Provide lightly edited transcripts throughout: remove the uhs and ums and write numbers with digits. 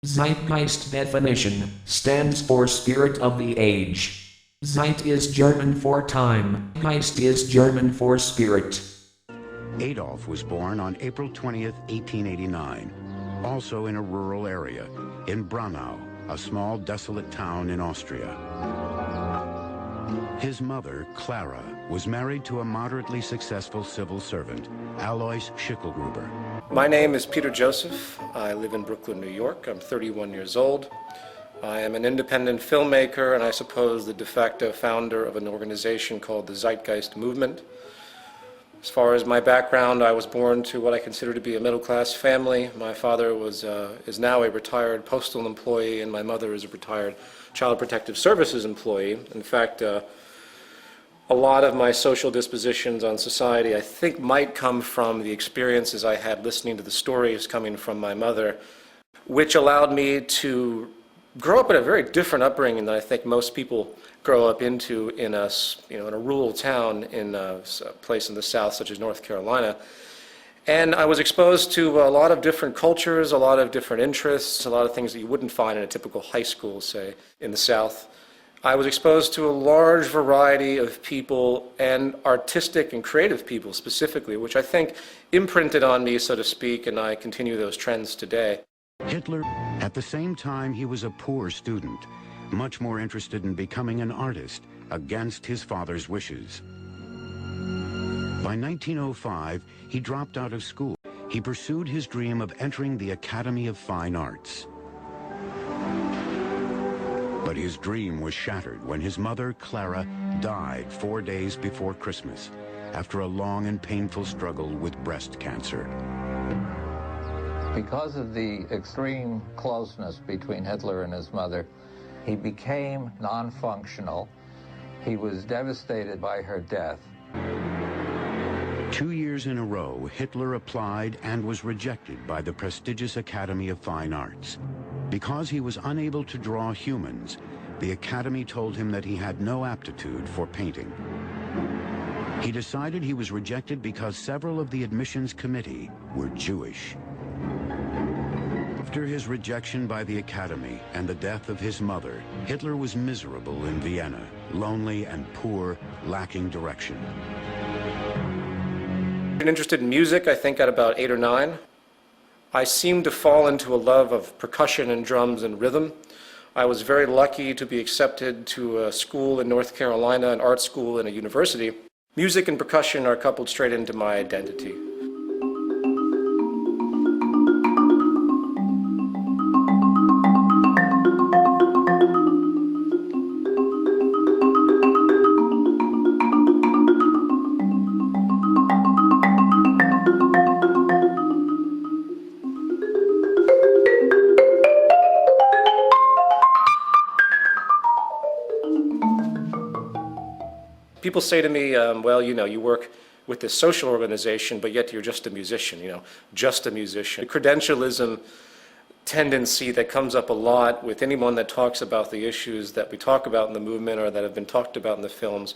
Zeitgeist definition stands for spirit of the age. Zeit is German for time, Geist is German for spirit. Adolf was born on April 20th, 1889, also in a rural area, in Braunau, a small desolate town in Austria. His mother, Clara, was married to a moderately successful civil servant, Alois Schickelgruber. My name is Peter Joseph. I live in Brooklyn, New York. I'm 31 years old. I am an independent filmmaker and I suppose the de facto founder of an organization called the Zeitgeist Movement. As far as my background, I was born to what I consider to be a middle-class family. My father is now a retired postal employee, and my mother is a retired Child Protective Services employee. In fact, a lot of my social dispositions on society, I think, might come from the experiences I had listening to the stories coming from my mother, which allowed me to grow up in a very different upbringing than I think most people grow up into in a rural town in a place in the South, such as North Carolina. And I was exposed to a lot of different cultures, a lot of different interests, a lot of things that you wouldn't find in a typical high school, say, in the South. I was exposed to a large variety of people, and artistic and creative people specifically, which I think imprinted on me, so to speak, and I continue those trends today. Hitler, at the same time, he was a poor student, much more interested in becoming an artist against his father's wishes. By 1905, he dropped out of school. He pursued his dream of entering the Academy of Fine Arts. But his dream was shattered when his mother, Clara, died 4 days before Christmas after a long and painful struggle with breast cancer. Because of the extreme closeness between Hitler and his mother, he became non-functional. He was devastated by her death. 2 years in a row, Hitler applied and was rejected by the prestigious Academy of Fine Arts. Because he was unable to draw humans, the Academy told him that he had no aptitude for painting. He decided he was rejected because several of the admissions committee were Jewish. After his rejection by the Academy and the death of his mother, Hitler was miserable in Vienna, lonely and poor, lacking direction. Been interested in music, I think, at about 8 or 9. I seemed to fall into a love of percussion and drums and rhythm. I was very lucky to be accepted to a school in North Carolina, an art school and a university. Music and percussion are coupled straight into my identity. People say to me, well, you work with this social organization, but yet you're just a musician, just a musician. The credentialism tendency that comes up a lot with anyone that talks about the issues that we talk about in the movement or that have been talked about in the films.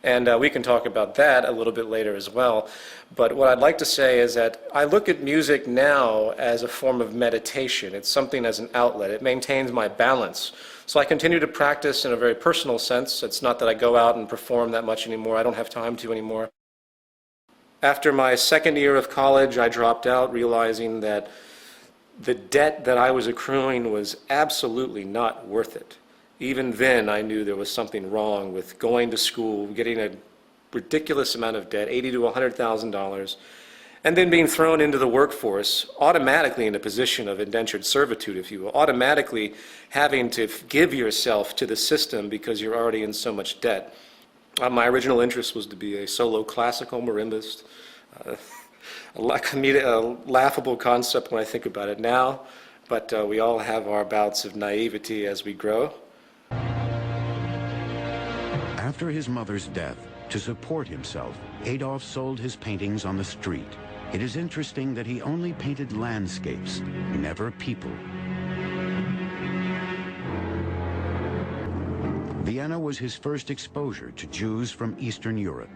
And we can talk about that a little bit later as well. But what I'd like to say is that I look at music now as a form of meditation. It's something as an outlet. It maintains my balance. So I continue to practice in a very personal sense. It's not that I go out and perform that much anymore. I don't have time to anymore. After my second year of college, I dropped out, realizing that the debt that I was accruing was absolutely not worth it. Even then, I knew there was something wrong with going to school, getting a ridiculous amount of debt, $80,000 to $100,000, and then being thrown into the workforce, automatically in a position of indentured servitude, if you will, automatically having to give yourself to the system because you're already in so much debt. My original interest was to be a solo classical marimbist, a laughable concept when I think about it now, but we all have our bouts of naivety as we grow. After his mother's death, to support himself, Adolf sold his paintings on the street. It is interesting that he only painted landscapes, never people. Vienna was his first exposure to Jews from Eastern Europe.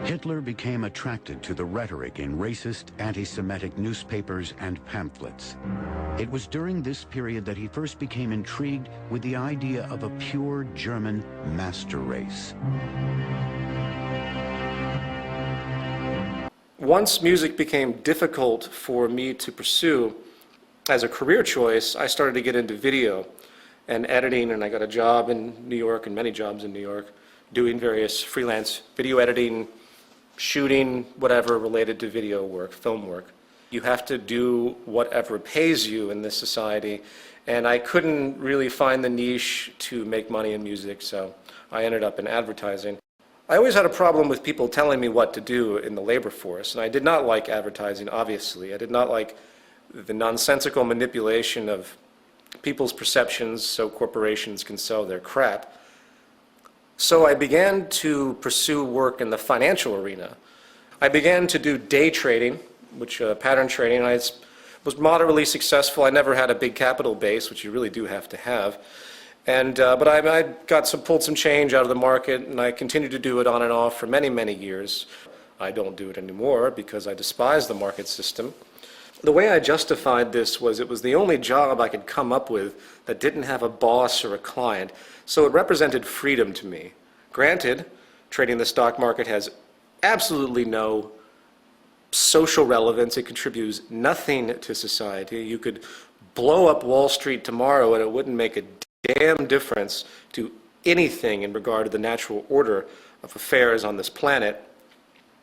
Hitler became attracted to the rhetoric in racist, anti-Semitic newspapers and pamphlets. It was during this period that he first became intrigued with the idea of a pure German master race. Once music became difficult for me to pursue as a career choice, I started to get into video and editing, and I got a job in New York, and many jobs in New York, doing various freelance video editing, shooting, whatever related to video work, film work. You have to do whatever pays you in this society, and I couldn't really find the niche to make money in music, so I ended up in advertising. I always had a problem with people telling me what to do in the labor force, and I did not like advertising, obviously. I did not like the nonsensical manipulation of people's perceptions so corporations can sell their crap. So I began to pursue work in the financial arena. I began to do day trading, which pattern trading. I was moderately successful. I never had a big capital base, which you really do have to have. But I pulled some change out of the market, and I continued to do it on and off for many, many years. I don't do it anymore because I despise the market system. The way I justified this was it was the only job I could come up with that didn't have a boss or a client, so it represented freedom to me. Granted, trading the stock market has absolutely no social relevance. It contributes nothing to society. You could blow up Wall Street tomorrow and it wouldn't make a damn difference to anything in regard to the natural order of affairs on this planet.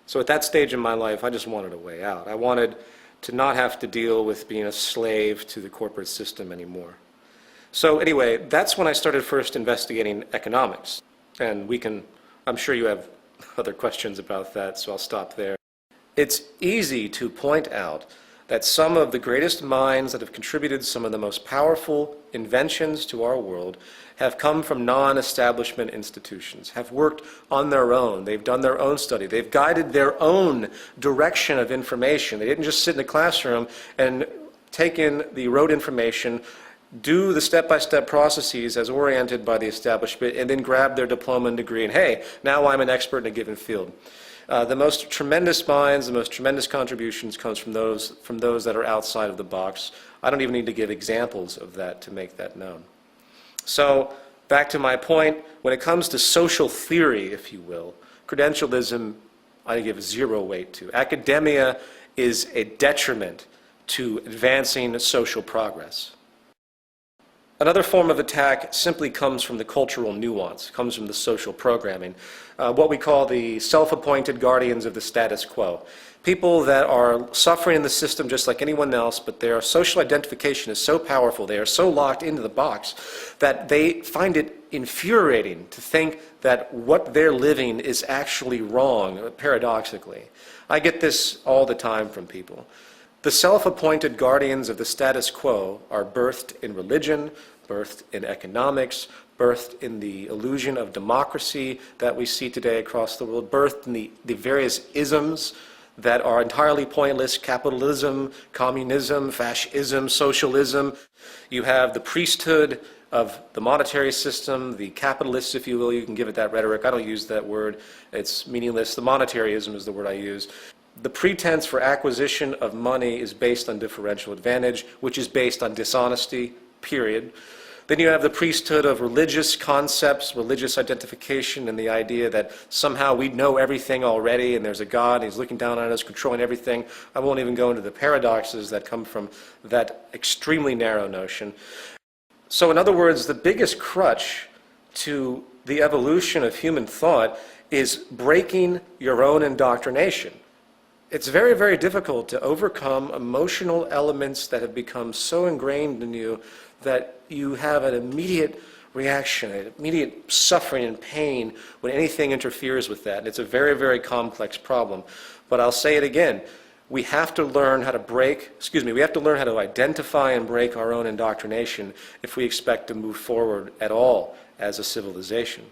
So at that stage in my life, I just wanted a way out. I wanted to not have to deal with being a slave to the corporate system anymore. So anyway, that's when I started first investigating economics. And I'm sure you have other questions about that, so I'll stop there. It's easy to point out that some of the greatest minds that have contributed some of the most powerful inventions to our world have come from non-establishment institutions, have worked on their own, they've done their own study, they've guided their own direction of information. They didn't just sit in a classroom and take in the rote information, do the step-by-step processes as oriented by the establishment, and then grab their diploma and degree, and hey, now I'm an expert in a given field. The most tremendous minds, the most tremendous contributions comes from those that are outside of the box. I don't even need to give examples of that to make that known. So, back to my point, when it comes to social theory, if you will, credentialism I give zero weight to. Academia is a detriment to advancing social progress. Another form of attack simply comes from the cultural nuance, comes from the social programming, what we call the self-appointed guardians of the status quo. People that are suffering in the system just like anyone else, but their social identification is so powerful, they are so locked into the box, that they find it infuriating to think that what they're living is actually wrong, paradoxically. I get this all the time from people. The self-appointed guardians of the status quo are birthed in religion, birthed in economics, birthed in the illusion of democracy that we see today across the world, birthed in the various isms that are entirely pointless: capitalism, communism, fascism, socialism. You have the priesthood of the monetary system, the capitalists, if you will. You can give it that rhetoric. I don't use that word. It's meaningless. The monetarism is the word I use. The pretense for acquisition of money is based on differential advantage, which is based on dishonesty, period. Then you have the priesthood of religious concepts, religious identification, and the idea that somehow we know everything already and there's a God, and he's looking down on us, controlling everything. I won't even go into the paradoxes that come from that extremely narrow notion. So in other words, the biggest crutch to the evolution of human thought is breaking your own indoctrination. It's very, very difficult to overcome emotional elements that have become so ingrained in you that you have an immediate reaction, an immediate suffering and pain when anything interferes with that. And it's a very, very complex problem. But I'll say it again. We have to learn how to identify and break our own indoctrination if we expect to move forward at all as a civilization.